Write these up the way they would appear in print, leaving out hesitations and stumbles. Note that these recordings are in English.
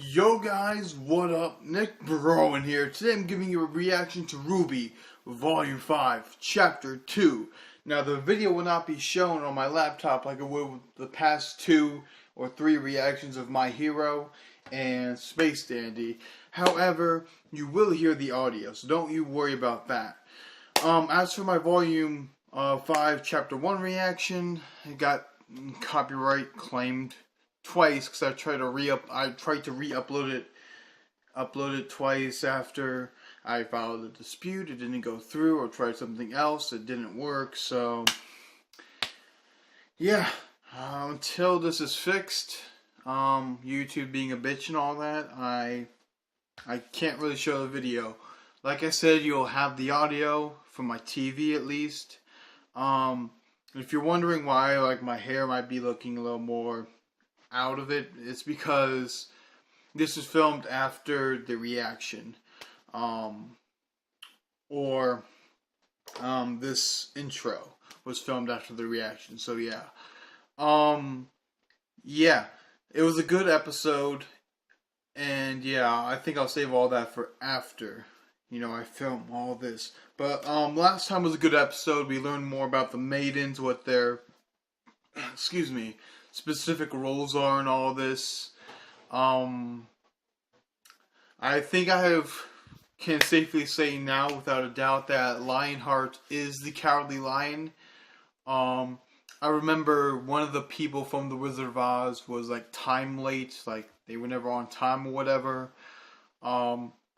Yo guys, what up? Nick Barowan here. Today I'm giving you a reaction to RWBY, Vol.5, Chapter 2. Now the video will not be shown on my laptop like it will with the past 2 or 3 reactions of My Hero and Space Dandy. However, you will hear the audio, so don't you worry about that. As for my Volume 5 Chapter 1 reaction, it got copyright claimed twice because I tried to re-upload it twice after I filed a dispute. It didn't go through, or tried something else, it didn't work. So yeah, until this is fixed, YouTube being a bitch and all that, I can't really show the video. Like I said, you'll have the audio from my TV at least. If you're wondering why my hair might be looking a little more out of it, it's because this was filmed after the reaction, this intro was filmed after the reaction. So yeah, it was a good episode, and yeah, I think I'll save all that for after, I film all this. But last time was a good episode. We learned more about the maidens, what their specific roles are in all this. I think can safely say now without a doubt that Lionheart is the Cowardly Lion. I remember one of the people from The Wizard of Oz was time late, they were never on time or whatever.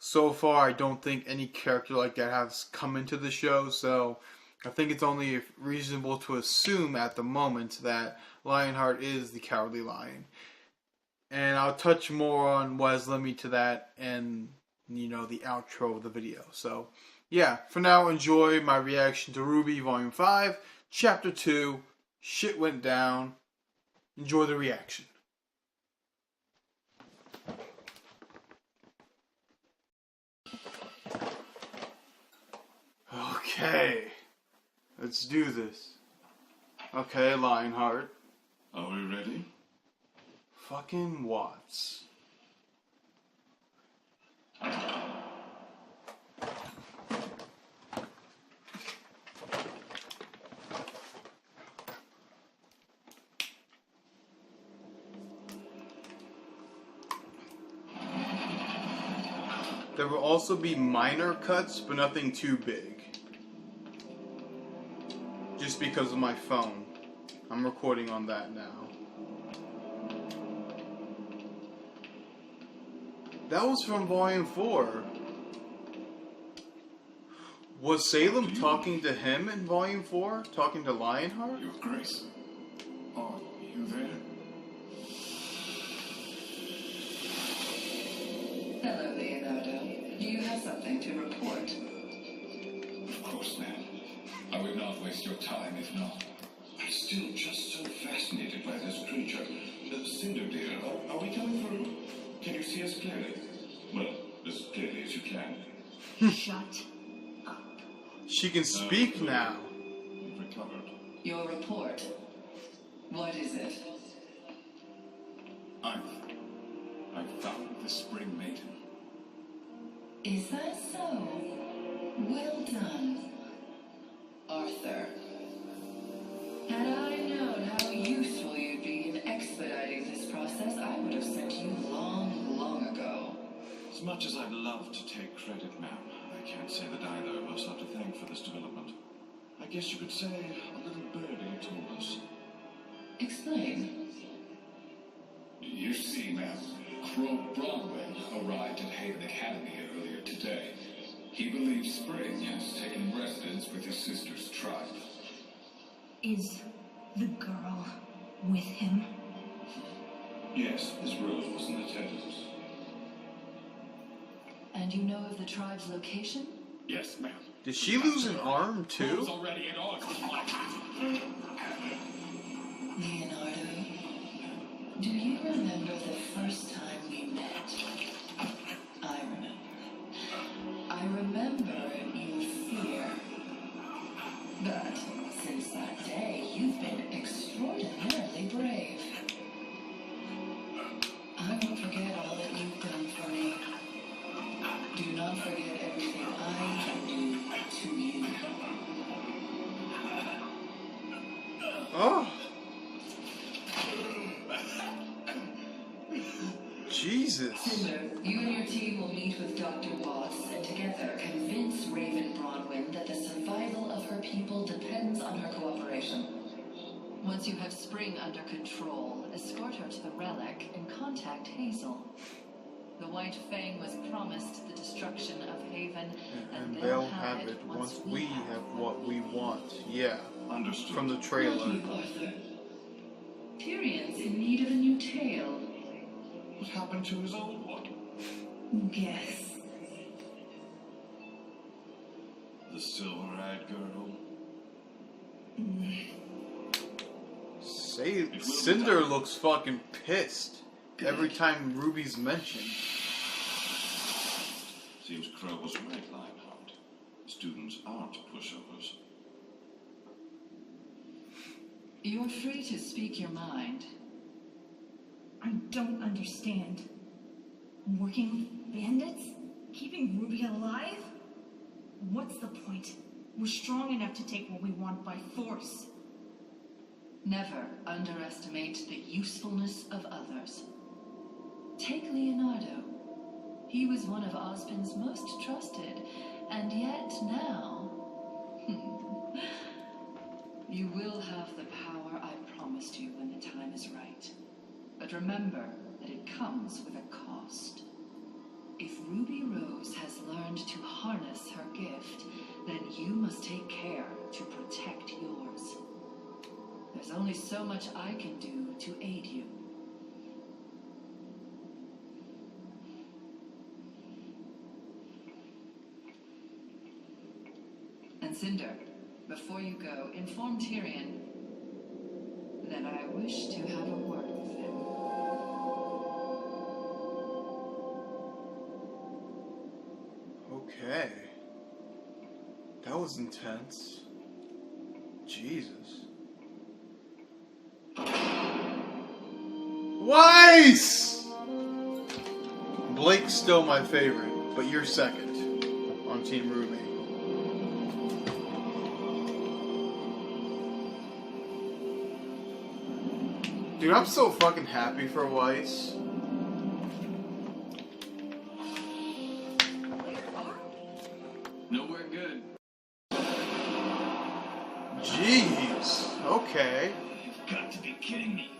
So far I don't think any character like that has come into the show, so I think it's only reasonable to assume at the moment that Lionheart is the Cowardly Lion. And I'll touch more on what has led me to that and, the outro of the video. So, yeah, for now, enjoy my reaction to RWBY Volume 5, Chapter 2, Shit Went Down. Enjoy the reaction. Okay. Let's do this. Okay, Lionheart. Are we ready? Fucking Watts. There will also be minor cuts, but nothing too big. Just because of my phone. I'm recording on that now. That was from Volume 4. Was Salem talking to him in Volume 4? Talking to Lionheart? Your Grace. Are you there? Hello, Leonardo. Do you have something to report? Of course, ma'am. I would not waste your time if not. I'm still just so fascinated by this creature. Cinder deer, are we coming through? Can you see us clearly? Well, as clearly as you can. Shut up. She can speak now. You've recovered. Your report. What is it? I've found the Spring Maiden. Is that so? Well done, Arthur. Had I known how useful you'd be in expediting this process, I would have sent you long ago. As much as I'd love to take credit, ma'am, I can't say that either of us have to thank for this development. I guess you could say a little birdie told us. Explain. You see, ma'am, Crow Bronwyn arrived at Haven Academy earlier today. He believes Spring has taken residence with his sister's tribe. Is the girl with him? Yes, Miss Rose was in attendance. And you know of the tribe's location? Yes, ma'am. Did she lose an arm too? Already in August. Leonardo, do you remember the first time we met? I remember your fear. But since that day, you've been extraordinarily brave. I won't forget all that you've forget everything I can do to you. Oh. Jesus. Cinder, you and your team will meet with Dr. Watts and together convince Raven Bronwyn that the survival of her people depends on her cooperation. Once you have Spring under control, escort her to the relic and contact Hazel. The White Fang was promised the destruction of Haven, And they'll have it once we have what we want. Yeah. Understood. From the trailer. Thank you, Arthur. Tyrion's in need of a new tail. What happened to his old one? Guess. The silver-eyed girl. Cinder looks fucking pissed every time Ruby's mentioned. Seems Crow was right, Lionheart. Students aren't pushovers. You're free to speak your mind. I don't understand. Working with bandits? Keeping Ruby alive? What's the point? We're strong enough to take what we want by force. Never underestimate the usefulness of others. Take Leonardo. He was one of Ozpin's most trusted, and yet now... you will have the power I promised you when the time is right. But remember that it comes with a cost. If Ruby Rose has learned to harness her gift, then you must take care to protect yours. There's only so much I can do to aid you. And Cinder, before you go, inform Tyrion that I wish to have a word with him. Okay. That was intense. Jesus. Weiss! Blake's still my favorite, but you're second on Team RWBY. Dude, I'm so fucking happy for Weiss. Nowhere good. Jeez. Okay. You've got to be kidding me.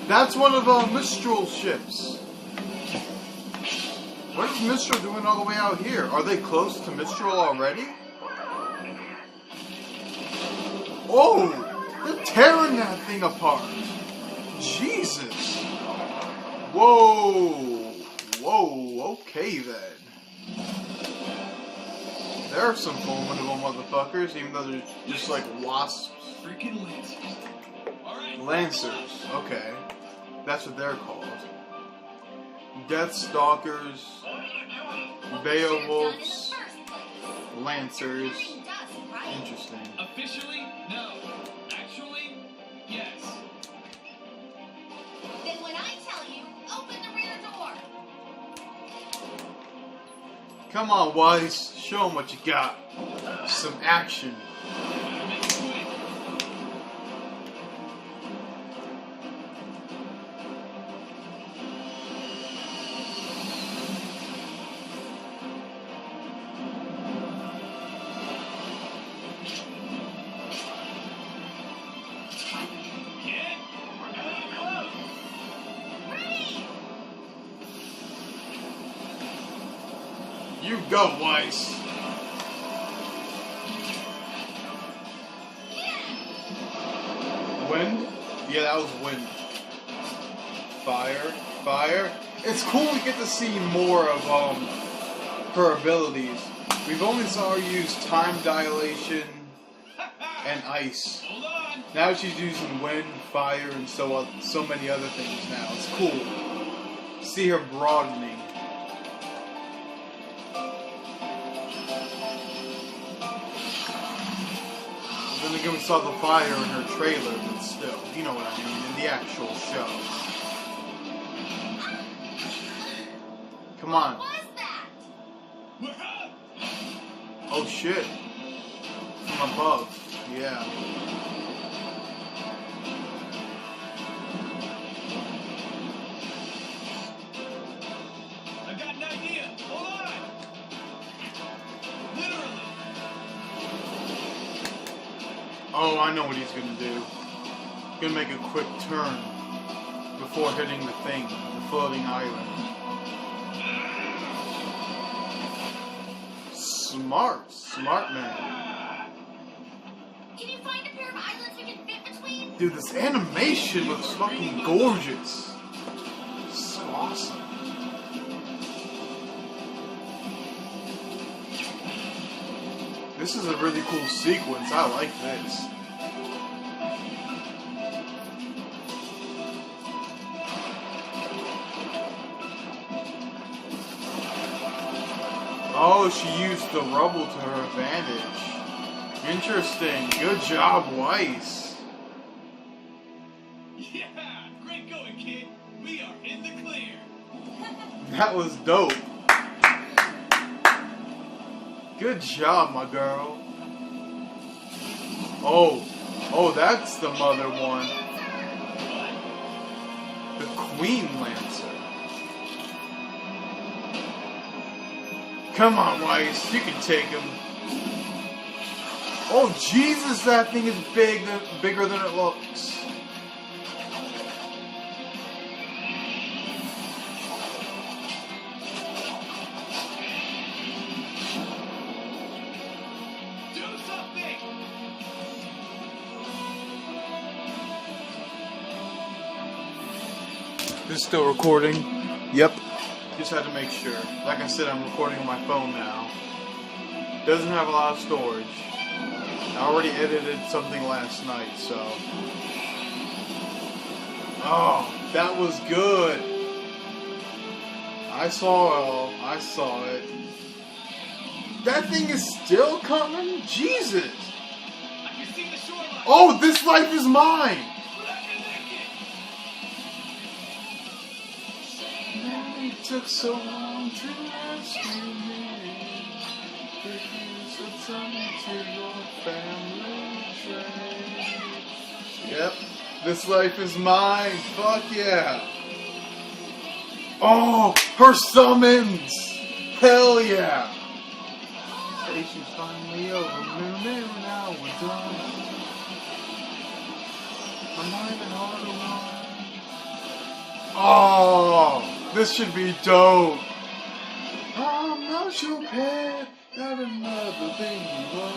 That's one of Mistral's ships. What is Mistral doing all the way out here? Are they close to Mistral already? Oh! They're tearing that thing apart. Jesus. Whoa. Whoa. Okay then. There are some formidable motherfuckers, even though they're just like wasps. Freaking Lancers. Alright. Lancers. Okay. That's what they're called. Death Stalkers, Beowulfs, Lancers. Interesting. Officially, no. Actually, yes. Then when I tell you, open the rear door. Come on, Weiss. Show them what you got. Some action. You go, Weiss. Wind? Yeah, that was wind. Fire. Fire. It's cool we get to see more of her abilities. We've only saw her use time dilation and ice. Now she's using wind, fire, and so many other things now. It's cool. See her broadening. The Then again, we saw the fire in her trailer, but still, you know what I mean, in the actual show. Come on. What was that? Oh shit. From above. Yeah. I got an idea. Hold on. Literally. Oh, I know what he's gonna do. He's gonna make a quick turn before hitting the thing, the floating island. Smart man. Can you find a pair of islands we can fit between? Dude, this animation looks fucking gorgeous. So awesome. This is a really cool sequence. I like this. Oh, she used the rubble to her advantage. Interesting. Good job, Weiss. Yeah, great going, kid. We are in the clear. That was dope. Good job, my girl. Oh, that's the mother one. The Queen Lancer. Come on, Weiss, you can take him. Oh, Jesus, that thing is bigger than it looks. Do something. This is still recording? Yep. Just had to make sure. Like I said, I'm recording on my phone now. Doesn't have a lot of storage. I already edited something last night, so. Oh, that was good. I saw it. That thing is still coming? Jesus. I can see the shoreline. Oh, this life is mine. It took so long to rescue me. Because of something to your family trade. Yep, this life is mine. Fuck yeah. Oh, her summons. Hell yeah. Station's finally over. Moo, now we're done. I'm not even hard to run. Oh, this should be dope. I'm not your pet, not another thing you were.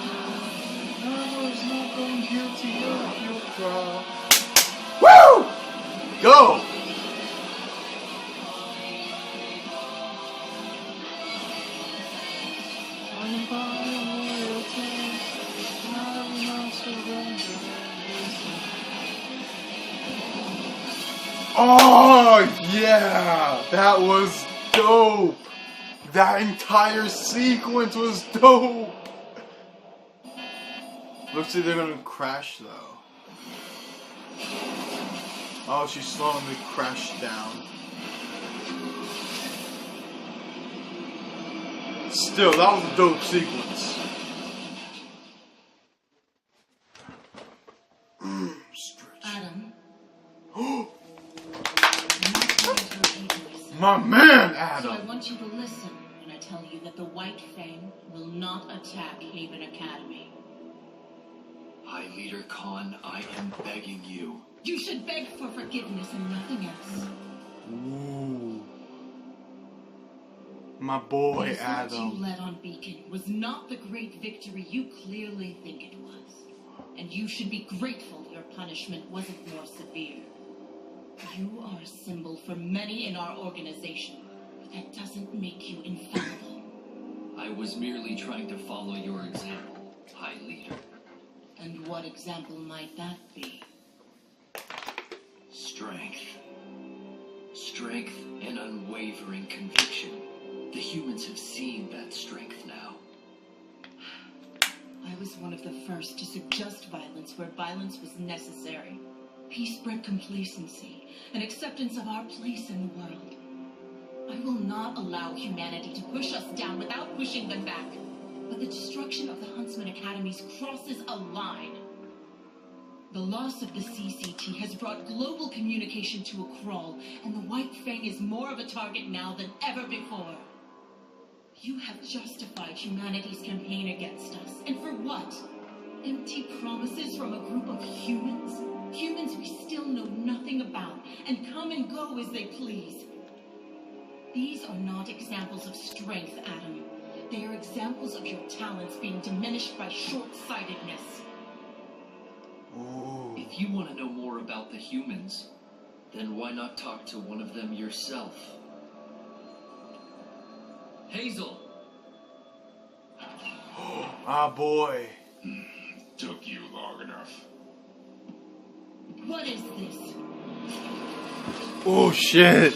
I was not found guilty of your trial. Woo! Go! I'm buying loyalty. I will not surrender. Oh, yeah! That was dope! That entire sequence was dope! Looks like they're gonna crash, though. Oh, she's slowing the crash down. Still, that was a dope sequence. Adam. My man, So I Adam! want you to listen when I tell you that the White Fang will not attack Haven Academy. High Leader Khan, I am begging you. You should beg for forgiveness and nothing else. Ooh. My boy, The assault you Adam. led on Beacon was not the great victory you clearly think it was. And you should be grateful your punishment wasn't more severe. You are a symbol for many in our organization, but that doesn't make you infallible. I was merely trying to follow your example, High Leader. And what example might that be? Strength. Strength and unwavering conviction. The humans have seen that strength now. I was one of the first to suggest violence where violence was necessary. Peace bred complacency and acceptance of our place in the world. I will not allow humanity to push us down without pushing them back. But the destruction of the Huntsman Academies crosses a line. The loss of the CCT has brought global communication to a crawl, and the White Fang is more of a target now than ever before. You have justified humanity's campaign against us, and for what? Empty promises from a group of humans? Humans we still know nothing about, and come and go as they please. These are not examples of strength, Adam. They are examples of your talents being diminished by short-sightedness. Ooh. If you want to know more about the humans, then why not talk to one of them yourself? Hazel! Ah, boy. Took you long enough. What is this? Oh, shit.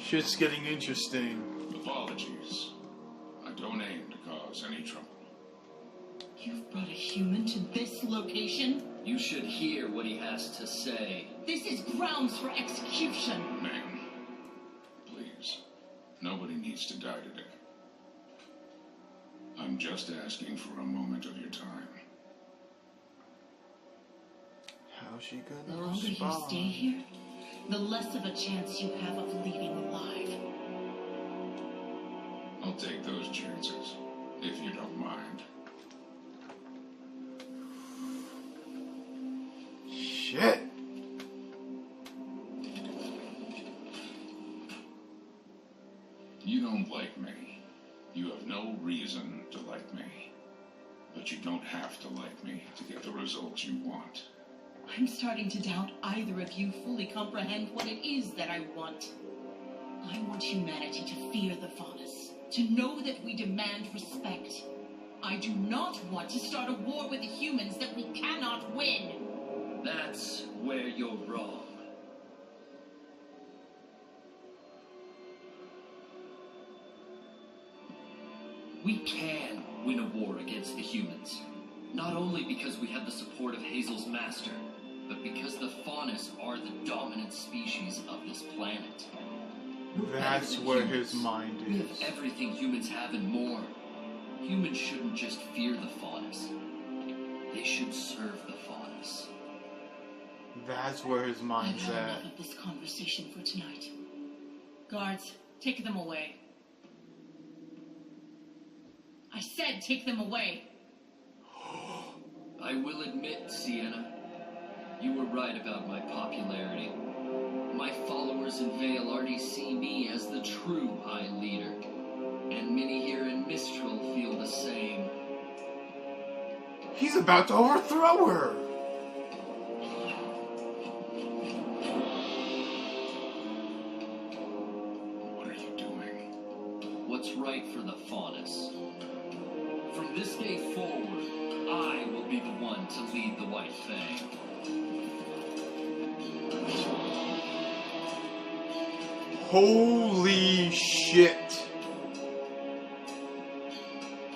Shit's getting interesting. Apologies. I don't aim to cause any trouble. You've brought a human to this location? You should hear what he has to say. This is grounds for execution. Ma'am, please. Nobody needs to die today. I'm just asking for a moment of your time. How's she The gonna longer you respond? stay here, the less of a chance you have of leaving alive. I'll take those chances, if you don't mind. Shit. You don't like me. You have no reason to like me. But you don't have to like me to get the results you want. I'm starting to doubt either of you fully comprehend what it is that I want. I want humanity to fear the Faunus, to know that we demand respect. I do not want to start a war with the humans that we cannot win. That's where you're wrong. We can win a war against the humans. Not only because we have the support of Hazel's master, but because the Faunus are the dominant species of this planet. That's Better than where humans. his mind We have is. everything humans have and more. Humans shouldn't just fear the Faunus. They should serve the Faunus. That's where his I've mind's had at. enough of this conversation for tonight. Guards, take them away. I said take them away. I will admit, Sienna, you were right about my popularity. My followers in Vale already see me as the true High Leader, and many here in Mistral feel the same. He's about to overthrow her. What are you doing? What's right for the Faunus? From this day forward, I will be the one to lead the White Fang. Holy shit.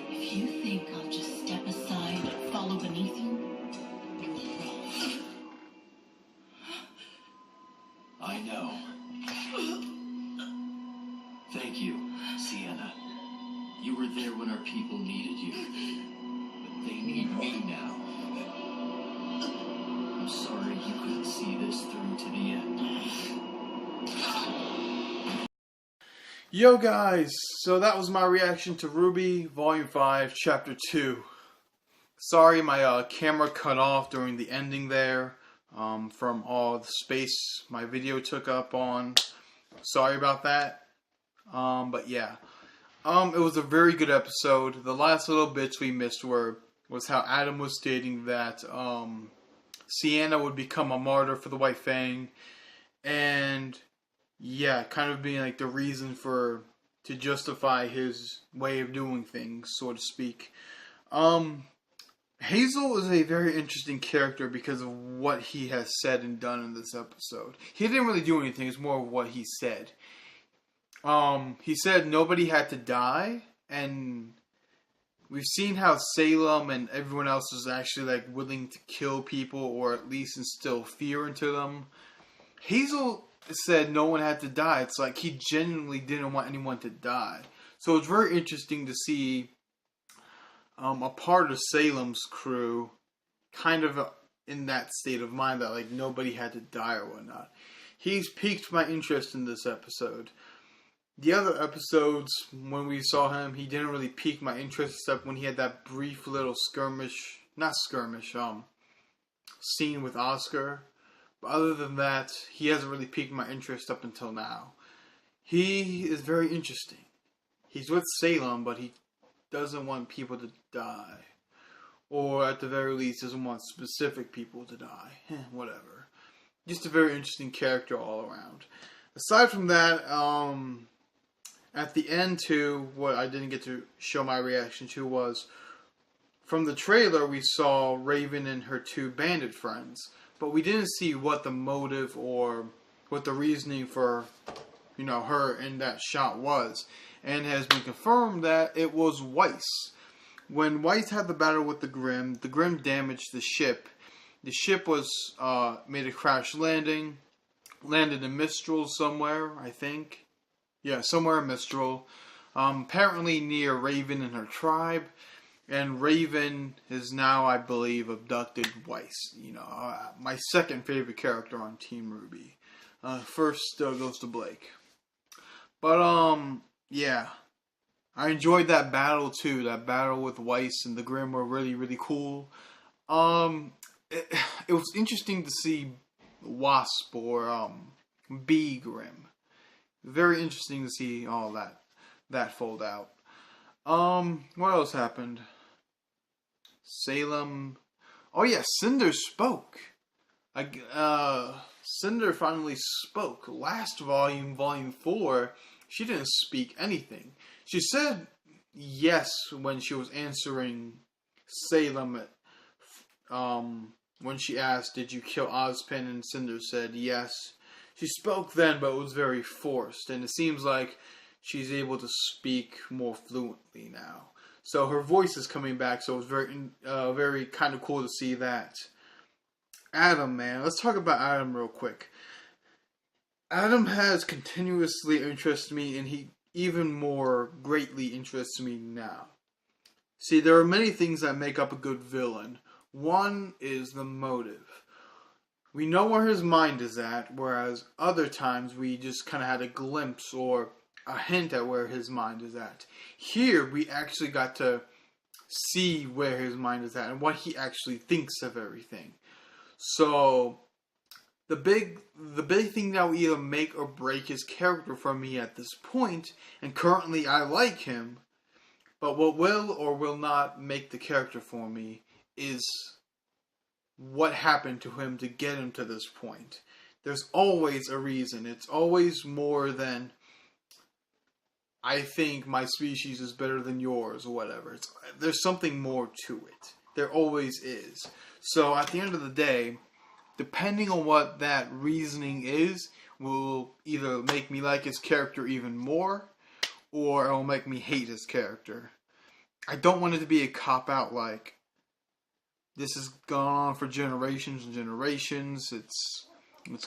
If you think I'll just step aside and follow beneath you, you're wrong. I know. Thank you, Sienna. You were there when our people needed you. But they need me now. I'm sorry you couldn't see this through to the end. Yo guys, so that was my reaction to RWBY Volume 5, Chapter 2. Sorry my camera cut off during the ending there from all the space my video took up on. Sorry about that. But yeah. It was a very good episode. The last little bits we missed was how Adam was stating that Sienna would become a martyr for the White Fang. And yeah, kind of being like the reason to justify his way of doing things, so to speak. Hazel is a very interesting character because of what he has said and done in this episode. He didn't really do anything, it's more of what he said. He said nobody had to die, and we've seen how Salem and everyone else is actually like willing to kill people or at least instill fear into them. Hazel said no one had to die. It's like he genuinely didn't want anyone to die. So it's very interesting to see a part of Salem's crew kind of in that state of mind that like nobody had to die or whatnot. He's piqued my interest in this episode. The other episodes, when we saw him, he didn't really pique my interest except when he had that brief little scene with Oscar. But other than that, he hasn't really piqued my interest up until now. He is very interesting. He's with Salem, but he doesn't want people to die. Or at the very least, doesn't want specific people to die. Whatever. Just a very interesting character all around. Aside from that, at the end too, what I didn't get to show my reaction to was, from the trailer we saw Raven and her two bandit friends, but we didn't see what the motive or what the reasoning for, her in that shot was. And it has been confirmed that it was Weiss. When Weiss had the battle with the Grimm damaged the ship. The ship was made a crash landing, landed in Mistral somewhere, I think. Yeah, somewhere in Mistral. Apparently near Raven and her tribe. And Raven is now, I believe, abducted Weiss. My second favorite character on Team RWBY. First goes to Blake. But, yeah. I enjoyed that battle, too. That battle with Weiss and the Grimm were really, really cool. It was interesting to see Wasp or, B Grimm. Very interesting to see all that fold out. What else happened? Salem. Oh yeah, Cinder spoke. Cinder finally spoke. Last volume, volume 4, she didn't speak anything. She said yes when she was answering Salem. When she asked, "Did you kill Ozpin?" and Cinder said yes. She spoke then, but it was very forced, and it seems like she's able to speak more fluently now. So her voice is coming back, so it's very kind of cool to see that. Adam, man. Let's talk about Adam real quick. Adam has continuously interested me, and he even more greatly interests me now. See, there are many things that make up a good villain. One is the motive. We know where his mind is at, whereas other times we just kind of had a glimpse or a hint at where his mind is at. Here, we actually got to see where his mind is at and what he actually thinks of everything. So, the big thing that will either make or break his character for me at this point, and currently I like him, but what will or will not make the character for me is what happened to him to get him to this point. There's always a reason. It's always more than, I think my species is better than yours or whatever. There's something more to it. There always is. So at the end of the day, depending on what that reasoning is, will either make me like his character even more, or it will make me hate his character. I don't want it to be a cop-out like, this has gone on for generations and generations. It's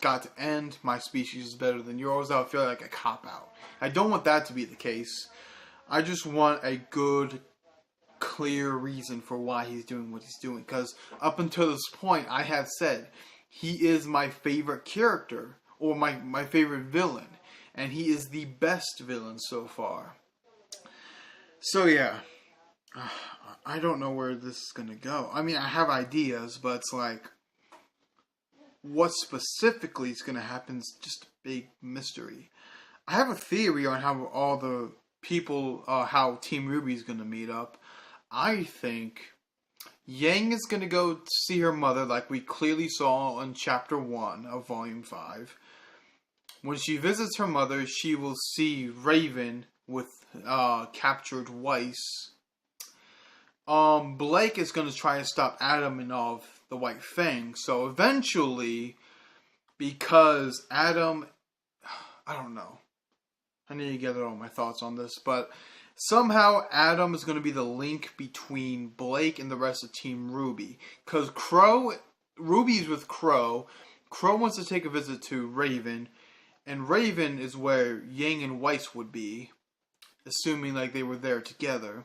got to end. My species is better than yours. That would feel like a cop-out. I don't want that to be the case. I just want a good, clear reason for why he's doing what he's doing. Because up until this point, I have said, he is my favorite character. Or my favorite villain. And he is the best villain so far. So yeah. I don't know where this is going to go. I mean, I have ideas, but it's like, what specifically is going to happen is just a big mystery. I have a theory on how all the people, how Team RWBY is going to meet up. I think Yang is going to go see her mother, like we clearly saw in Chapter 1 of Volume 5. When she visits her mother, she will see Raven with captured Weiss. Blake is going to try and stop Adam and all of the White Fang. So eventually, because Adam, I don't know. I need to gather all my thoughts on this, but somehow Adam is going to be the link between Blake and the rest of Team RWBY. Because RWBY's with Crow. Crow wants to take a visit to Raven. And Raven is where Yang and Weiss would be. Assuming like they were there together.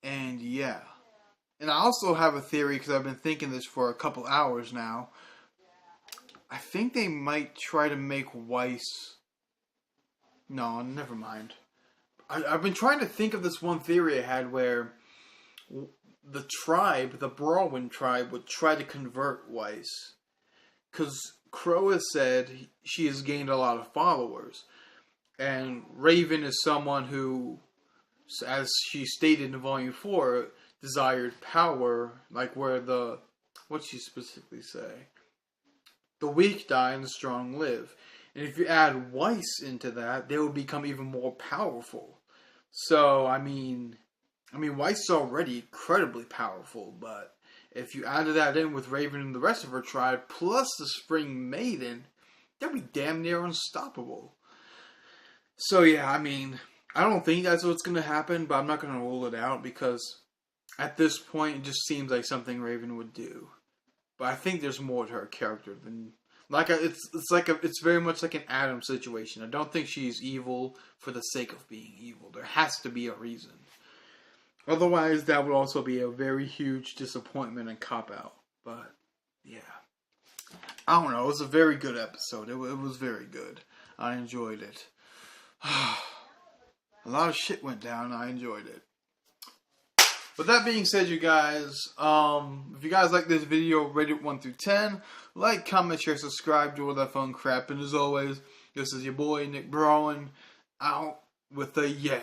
And yeah. And I also have a theory, because I've been thinking this for a couple hours now. I think they might try to make Weiss... No, never mind. I've been trying to think of this one theory I had where the tribe, the Brawlwind tribe, would try to convert Weiss. Because Crow has said she has gained a lot of followers. And Raven is someone who, as she stated in Volume 4, desired power, like where the... What'd she specifically say? The weak die and the strong live. And if you add Weiss into that, they will become even more powerful. So, I mean, Weiss is already incredibly powerful, but if you added that in with Raven and the rest of her tribe, plus the Spring Maiden, they'd be damn near unstoppable. So yeah, I mean, I don't think that's what's going to happen, but I'm not going to rule it out, because at this point, it just seems like something Raven would do. But I think there's more to her character than... It's very much like an Adam situation. I don't think she's evil for the sake of being evil. There has to be a reason. Otherwise, that would also be a very huge disappointment and cop-out. But, yeah. I don't know. It was a very good episode. It was very good. I enjoyed it. A lot of shit went down. I enjoyed it. With that being said, you guys, if you guys like this video, rate it 1 through 10. Like, comment, share, subscribe, do all that fun crap. And as always, this is your boy, Nick Brawlin, out with a yay.